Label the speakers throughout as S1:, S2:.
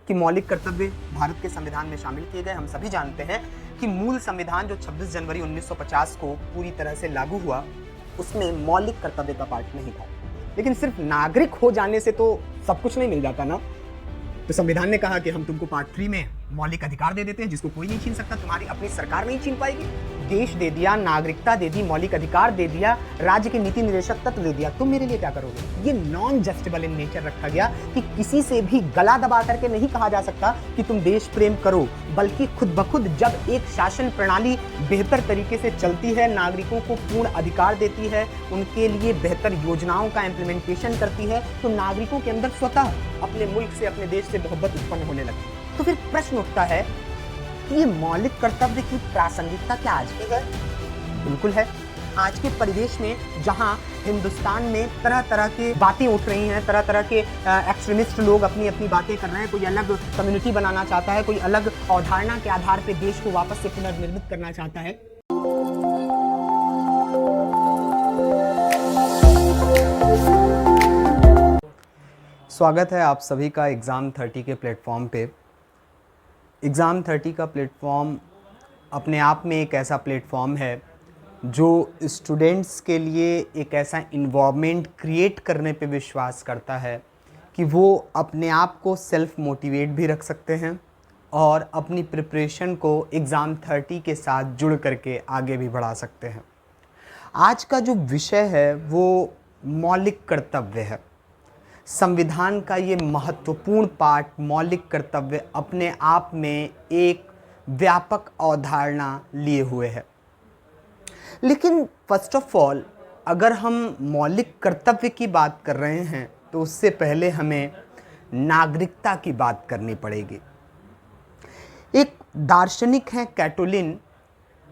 S1: कि मौलिक कर्तव्य भारत के संविधान में शामिल किए गए। हम सभी जानते हैं कि मूल संविधान जो 26 जनवरी 1950 को पूरी तरह से लागू हुआ, उसमें मौलिक कर्तव्य का पार्ट नहीं था। लेकिन सिर्फ नागरिक हो जाने से तो सब कुछ नहीं मिल जाता ना। तो संविधान ने कहा कि हम तुमको पार्ट 3 में मौलिक अधिकार दे देते हैं जिसको कोई नहीं छीन सकता, तुम्हारी अपनी सरकार नहीं छीन पाएगी। देश दे दिया, नागरिकता दे दी, मौलिक अधिकार दे दिया, राज्य के नीति निर्देशक तत्व दे दिया, तुम मेरे लिए क्या करोगे? ये नॉन जस्टिबल इन नेचर रखा गया कि किसी से भी गला दबा करके नहीं कहा जा सकता कि तुम देश प्रेम करो, बल्कि खुद ब खुद जब एक शासन प्रणाली बेहतर तरीके से चलती है, नागरिकों को पूर्ण अधिकार देती है, उनके लिए बेहतर योजनाओं का इम्प्लीमेंटेशन करती है, तो नागरिकों के अंदर स्वतः अपने मुल्क से, अपने देश से मोहब्बत उत्पन्न होने लगती। तो फिर प्रश्न उठता है कि ये मौलिक कर्तव्य की प्रासंगिकता क्या आज भी है? बिल्कुल है। आज के परिवेश में जहां हिंदुस्तान में तरह तरह की बातें उठ रही हैं, तरह तरह के एक्सट्रीमिस्ट लोग अपनी अपनी बातें कर रहे हैं, कोई अलग कम्युनिटी बनाना चाहता है, कोई अलग अवधारणा के आधार पर देश को वापस से पुनर्निर्मित करना चाहता है। स्वागत है आप सभी का एग्ज़ाम 30 के प्लेटफॉर्म पे। एग्ज़ाम 30 का प्लेटफॉर्म अपने आप में एक ऐसा प्लेटफॉर्म है जो स्टूडेंट्स के लिए एक ऐसा इन्वायरमेंट क्रिएट करने पे विश्वास करता है कि वो अपने आप को सेल्फ मोटिवेट भी रख सकते हैं और अपनी प्रिपरेशन को एग्ज़ाम 30 के साथ जुड़ करके आगे भी बढ़ा सकते हैं। आज का जो विषय है वो मौलिक कर्तव्य है। संविधान का ये महत्वपूर्ण पाठ मौलिक कर्तव्य अपने आप में एक व्यापक अवधारणा लिए हुए है। लेकिन फर्स्ट ऑफ ऑल अगर हम मौलिक कर्तव्य की बात कर रहे हैं तो उससे पहले हमें नागरिकता की बात करनी पड़ेगी। एक दार्शनिक हैं कैटोलिन,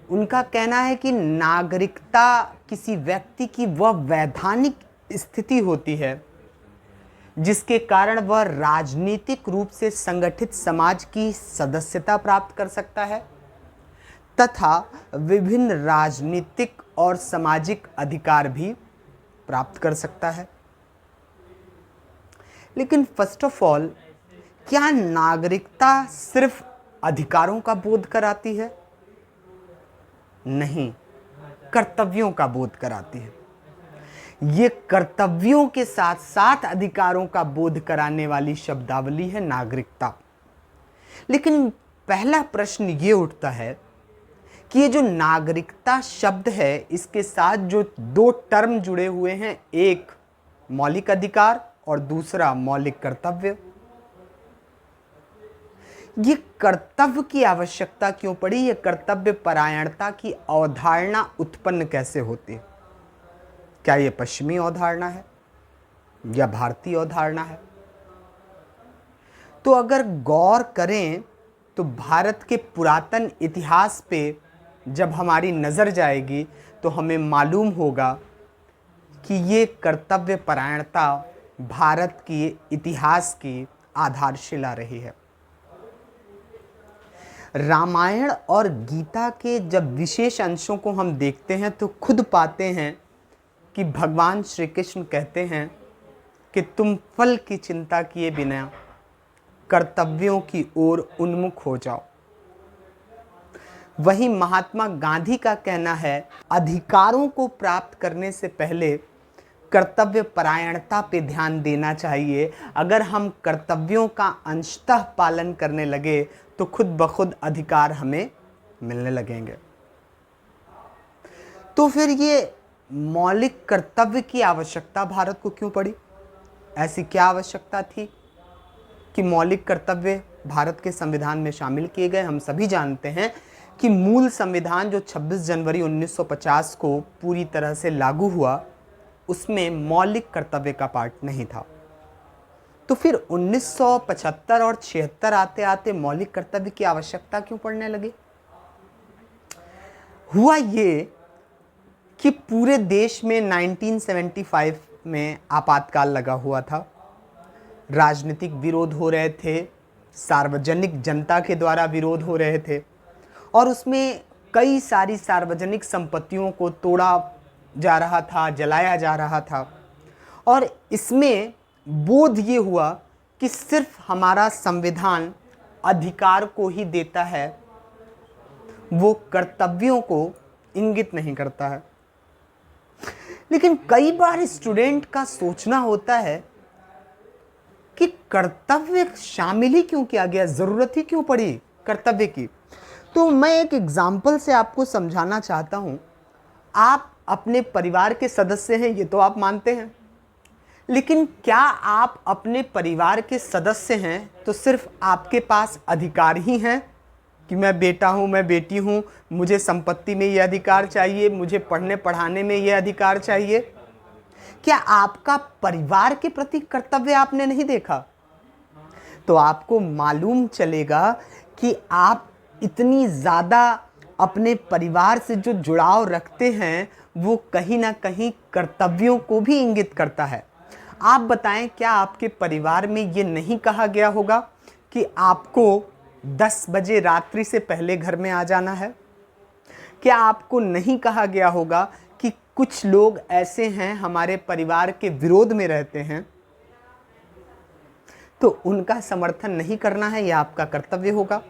S1: उनका कहना है कि नागरिकता किसी व्यक्ति की वह वैधानिक स्थिति होती है जिसके कारण वह राजनीतिक रूप से संगठित समाज की सदस्यता प्राप्त कर सकता है तथा विभिन्न राजनीतिक और सामाजिक अधिकार भी प्राप्त कर सकता है। लेकिन फर्स्ट ऑफ ऑल, क्या नागरिकता सिर्फ अधिकारों का बोध कराती है? नहीं, कर्तव्यों का बोध कराती है। ये कर्तव्यों के साथ साथ अधिकारों का बोध कराने वाली शब्दावली है नागरिकता। लेकिन पहला प्रश्न ये उठता है कि ये जो नागरिकता शब्द है, इसके साथ जो दो टर्म जुड़े हुए हैं, एक मौलिक अधिकार और दूसरा मौलिक कर्तव्य, ये कर्तव्य की आवश्यकता क्यों पड़ी? ये कर्तव्य परायणता की अवधारणा उत्पन्न कैसे होती है? क्या ये पश्चिमी अवधारणा है या भारतीय अवधारणा है? तो अगर गौर करें तो भारत के पुरातन इतिहास पे जब हमारी नज़र जाएगी तो हमें मालूम होगा कि ये कर्तव्य परायणता भारत की इतिहास की आधारशिला रही है। रामायण और गीता के जब विशेष अंशों को हम देखते हैं तो खुद पाते हैं कि भगवान श्री कृष्ण कहते हैं कि तुम फल की चिंता किए बिना कर्तव्यों की ओर उन्मुख हो जाओ। वहीं महात्मा गांधी का कहना है अधिकारों को प्राप्त करने से पहले कर्तव्य परायणता पे ध्यान देना चाहिए। अगर हम कर्तव्यों का अंशतः पालन करने लगे तो खुद ब खुद अधिकार हमें मिलने लगेंगे। तो फिर ये मौलिक कर्तव्य की आवश्यकता भारत को क्यों पड़ी? ऐसी क्या आवश्यकता थी कि मौलिक कर्तव्य भारत के संविधान में शामिल किए गए? हम सभी जानते हैं कि मूल संविधान जो 26 जनवरी 1950 को पूरी तरह से लागू हुआ, उसमें मौलिक कर्तव्य का पार्ट नहीं था। तो फिर 1975 और 76 आते आते मौलिक कर्तव्य की आवश्यकता क्यों पड़ने लगी? हुआ ये कि पूरे देश में 1975 में आपातकाल लगा हुआ था। राजनीतिक विरोध हो रहे थे, सार्वजनिक जनता के द्वारा विरोध हो रहे थे और उसमें कई सारी सार्वजनिक संपत्तियों को तोड़ा जा रहा था, जलाया जा रहा था। और इसमें बोध ये हुआ कि सिर्फ हमारा संविधान अधिकार को ही देता है, वो कर्तव्यों को इंगित नहीं करता है। लेकिन कई बार स्टूडेंट का सोचना होता है कि कर्तव्य शामिल ही क्यों किया गया, जरूरत ही क्यों पड़ी कर्तव्य की। तो मैं एक एग्जाम्पल से आपको समझाना चाहता हूं। आप अपने परिवार के सदस्य हैं, ये तो आप मानते हैं, लेकिन क्या आप अपने परिवार के सदस्य हैं तो सिर्फ आपके पास अधिकार ही हैं कि मैं बेटा हूं, मैं बेटी हूं, मुझे संपत्ति में ये अधिकार चाहिए, मुझे पढ़ने पढ़ाने में ये अधिकार चाहिए? क्या आपका परिवार के प्रति कर्तव्य आपने नहीं देखा? तो आपको मालूम चलेगा कि आप इतनी ज़्यादा अपने परिवार से जो जुड़ाव रखते हैं वो कहीं ना कहीं कर्तव्यों को भी इंगित करता है। आप बताएं, क्या आपके परिवार में ये नहीं कहा गया होगा कि आपको 10 बजे रात्रि से पहले घर में आ जाना है? क्या आपको नहीं कहा गया होगा कि कुछ लोग ऐसे हैं हमारे परिवार के विरोध में रहते हैं, तो उनका समर्थन नहीं करना है, यह आपका कर्तव्य होगा?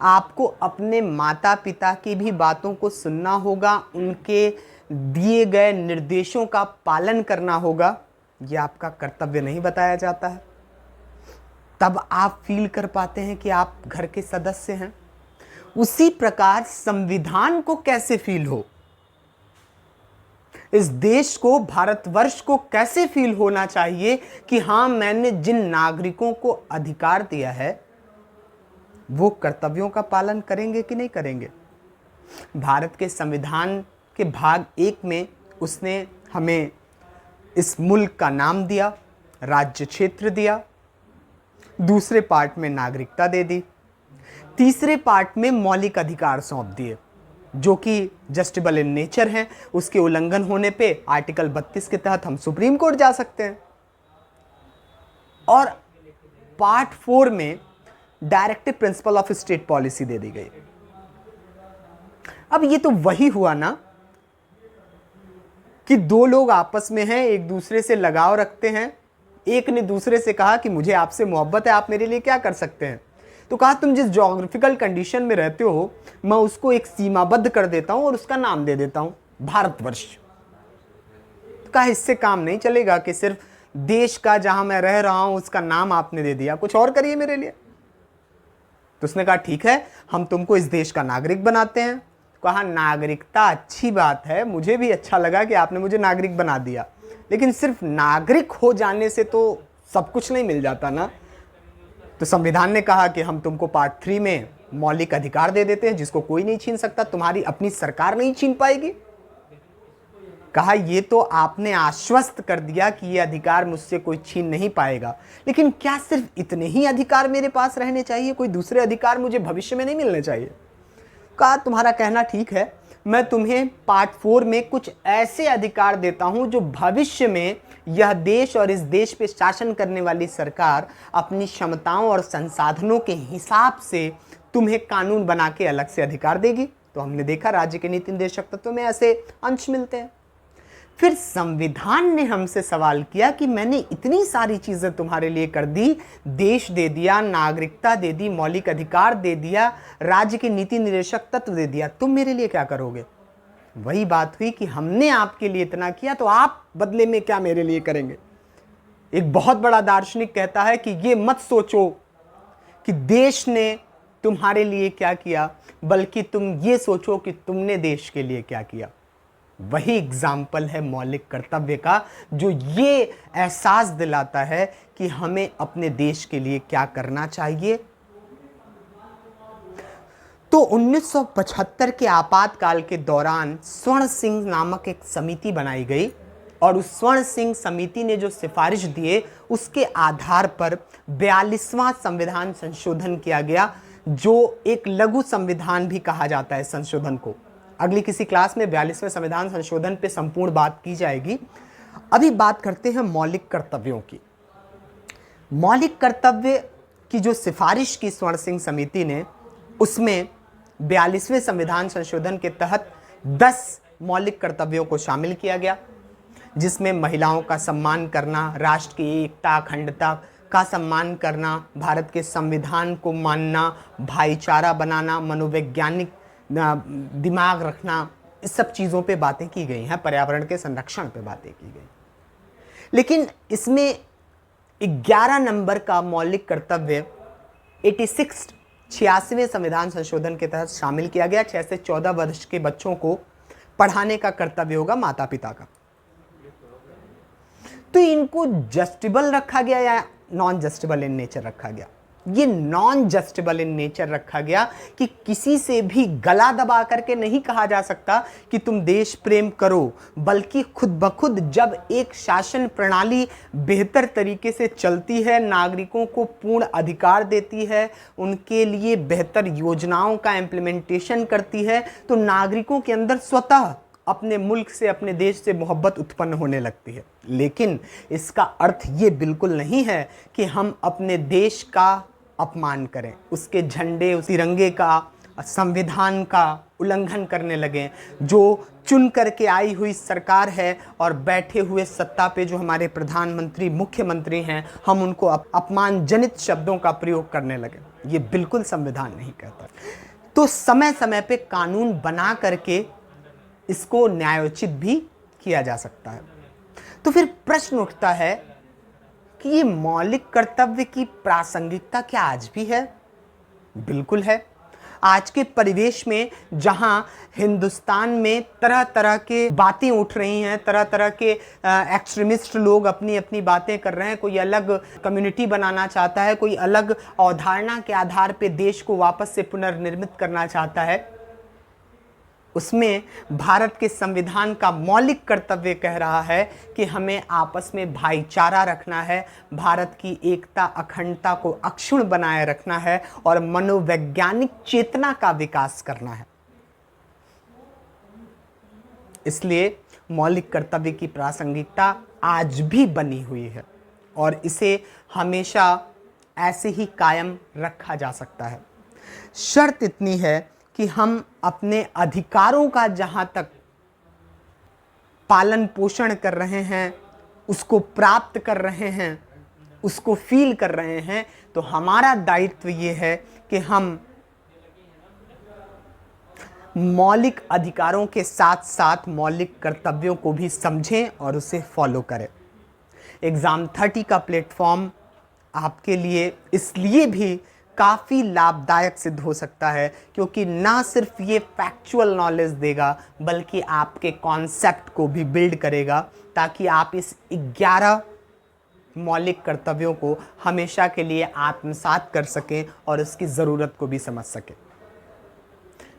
S1: आपको अपने माता पिता की भी बातों को सुनना होगा, उनके दिए गए निर्देशों का पालन करना होगा, यह आपका कर्तव्य नहीं बताया जाता है। तब आप फील कर पाते हैं कि आप घर के सदस्य हैं। उसी प्रकार संविधान को कैसे फील हो, इस देश को, भारतवर्ष को कैसे फील होना चाहिए कि हाँ, मैंने जिन नागरिकों को अधिकार दिया है वो कर्तव्यों का पालन करेंगे कि नहीं करेंगे। भारत के संविधान के भाग 1 में उसने हमें इस मुल्क का नाम दिया, राज्य क्षेत्र दिया, दूसरे पार्ट में नागरिकता दे दी, तीसरे पार्ट में मौलिक अधिकार सौंप दिए जो कि जस्टिबल इन नेचर हैं। उसके उल्लंघन होने पे आर्टिकल 32 के तहत हम सुप्रीम कोर्ट जा सकते हैं। और पार्ट 4 में directive principle of state policy दे दी गई। अब ये तो वही हुआ ना कि दो लोग आपस में हैं, एक दूसरे से लगाव रखते हैं, एक ने दूसरे से कहा कि मुझे आपसे मोहब्बत है, आप मेरे लिए क्या कर सकते हैं? तो कहा तुम जिस ज्योग्राफिकल कंडीशन में रहते हो मैं उसको एक सीमाबद्ध कर देता हूं और उसका नाम दे देता हूं भारतवर्ष। तो कहा इससे काम नहीं चलेगा कि सिर्फ देश का जहां मैं रह रहा हूं उसका नाम आपने दे दिया, कुछ और करिए मेरे लिए। तो उसने कहा ठीक है, हम तुमको इस देश का नागरिक बनाते हैं। कहा नागरिकता अच्छी बात है, मुझे भी अच्छा लगा कि आपने मुझे नागरिक बना दिया, लेकिन सिर्फ नागरिक हो जाने से तो सब कुछ नहीं मिल जाता ना। तो संविधान ने कहा कि हम तुमको पार्ट 3 में मौलिक अधिकार दे देते हैं जिसको कोई नहीं छीन सकता, तुम्हारी अपनी सरकार नहीं छीन पाएगी। कहा ये तो आपने आश्वस्त कर दिया कि ये अधिकार मुझसे कोई छीन नहीं पाएगा, लेकिन क्या सिर्फ इतने ही अधिकार मेरे पास रहने चाहिए, कोई दूसरे अधिकार मुझे भविष्य में नहीं मिलने चाहिए? कहा तुम्हारा कहना ठीक है, मैं तुम्हें पार्ट 4 में कुछ ऐसे अधिकार देता हूं जो भविष्य में यह देश और इस देश पे शासन करने वाली सरकार अपनी क्षमताओं और संसाधनों के हिसाब से तुम्हें कानून बना के अलग से अधिकार देगी। तो हमने देखा राज्य के नीति निर्देशक तत्व में ऐसे अंश मिलते हैं। फिर संविधान ने हमसे सवाल किया कि मैंने इतनी सारी चीजें तुम्हारे लिए कर दी, देश दे दिया, नागरिकता दे दी, मौलिक अधिकार दे दिया, राज्य के नीति निर्देशक तत्व दे दिया, तुम मेरे लिए क्या करोगे? वही बात हुई कि हमने आपके लिए इतना किया तो आप बदले में क्या मेरे लिए करेंगे? एक बहुत बड़ा दार्शनिक कहता है कि ये मत सोचो कि देश ने तुम्हारे लिए क्या किया, बल्कि तुम ये सोचो कि तुमने देश के लिए क्या किया। वही एग्जाम्पल है मौलिक कर्तव्य का, जो ये एहसास दिलाता है कि हमें अपने देश के लिए क्या करना चाहिए। तो 1975 के आपातकाल के दौरान स्वर्ण सिंह नामक एक समिति बनाई गई और उस स्वर्ण सिंह समिति ने जो सिफारिश दिए उसके आधार पर 42वां संविधान संशोधन किया गया, जो एक लघु संविधान भी कहा जाता है संशोधन को। अगली किसी क्लास में 42वें संविधान संशोधन पे संपूर्ण बात की जाएगी। अभी बात करते हैं मौलिक कर्तव्यों की। मौलिक कर्तव्य की जो सिफारिश की स्वर्ण सिंह समिति ने, उसमें 42वें संविधान संशोधन के तहत 10 मौलिक कर्तव्यों को शामिल किया गया, जिसमें महिलाओं का सम्मान करना, राष्ट्र की एकता, अखंडता का सम्मान करना, भारत के संविधान को मानना, भाईचारा बनाना, मनोवैज्ञानिक दिमाग रखना, इस सब चीज़ों पे बातें की गई हैं, पर्यावरण के संरक्षण पे बातें की गई। लेकिन इसमें 11 नंबर का मौलिक कर्तव्य 86वें संविधान संशोधन के तहत शामिल किया गया। 6 से 14 वर्ष के बच्चों को पढ़ाने का कर्तव्य होगा माता पिता का। तो इनको जस्टिबल रखा गया या नॉन जस्टिबल इन नेचर रखा गया? ये नॉन जस्टिबल इन नेचर रखा गया कि किसी से भी गला दबा करके नहीं कहा जा सकता कि तुम देश प्रेम करो, बल्कि खुद ब खुद जब एक शासन प्रणाली बेहतर तरीके से चलती है, नागरिकों को पूर्ण अधिकार देती है, उनके लिए बेहतर योजनाओं का इम्प्लीमेंटेशन करती है, तो नागरिकों के अंदर स्वतः अपने मुल्क से, अपने देश से मोहब्बत उत्पन्न होने लगती है। लेकिन इसका अर्थ ये बिल्कुल नहीं है कि हम अपने देश का अपमान करें, उसके झंडे, उस तिरंगे का, संविधान का उल्लंघन करने लगे। जो चुन करके आई हुई सरकार है और बैठे हुए सत्ता पे जो हमारे प्रधानमंत्री, मुख्यमंत्री हैं, हम उनको अपमानजनित शब्दों का प्रयोग करने लगे, ये बिल्कुल संविधान नहीं कहता। तो समय समय पे कानून बना करके इसको न्यायोचित भी किया जा सकता है। तो फिर प्रश्न उठता है कि ये मौलिक कर्तव्य की प्रासंगिकता क्या आज भी है? बिल्कुल है। आज के परिवेश में जहां हिंदुस्तान में तरह तरह के बातें उठ रही हैं, तरह तरह के एक्सट्रीमिस्ट लोग अपनी अपनी बातें कर रहे हैं, कोई अलग कम्युनिटी बनाना चाहता है, कोई अलग अवधारणा के आधार पे देश को वापस से पुनर्निर्मित करना चाहता है, उसमें भारत के संविधान का मौलिक कर्तव्य कह रहा है कि हमें आपस में भाईचारा रखना है, भारत की एकता, अखंडता को अक्षुण्ण बनाए रखना है और मनोवैज्ञानिक चेतना का विकास करना है। इसलिए मौलिक कर्तव्य की प्रासंगिकता आज भी बनी हुई है और इसे हमेशा ऐसे ही कायम रखा जा सकता है। शर्त इतनी है कि हम अपने अधिकारों का जहां तक पालन पोषण कर रहे हैं, उसको प्राप्त कर रहे हैं, उसको फील कर रहे हैं, तो हमारा दायित्व ये है कि हम मौलिक अधिकारों के साथ साथ मौलिक कर्तव्यों को भी समझें और उसे फॉलो करें। एग्ज़ाम 30 का प्लेटफॉर्म आपके लिए इसलिए भी काफ़ी लाभदायक सिद्ध हो सकता है क्योंकि ना सिर्फ ये फैक्चुअल नॉलेज देगा बल्कि आपके कॉन्सेप्ट को भी बिल्ड करेगा ताकि आप इस 11 मौलिक कर्तव्यों को हमेशा के लिए आत्मसात कर सकें और इसकी ज़रूरत को भी समझ सकें।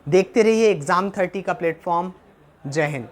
S1: देखते रहिए एग्ज़ाम 30 का प्लेटफॉर्म। जय हिंद।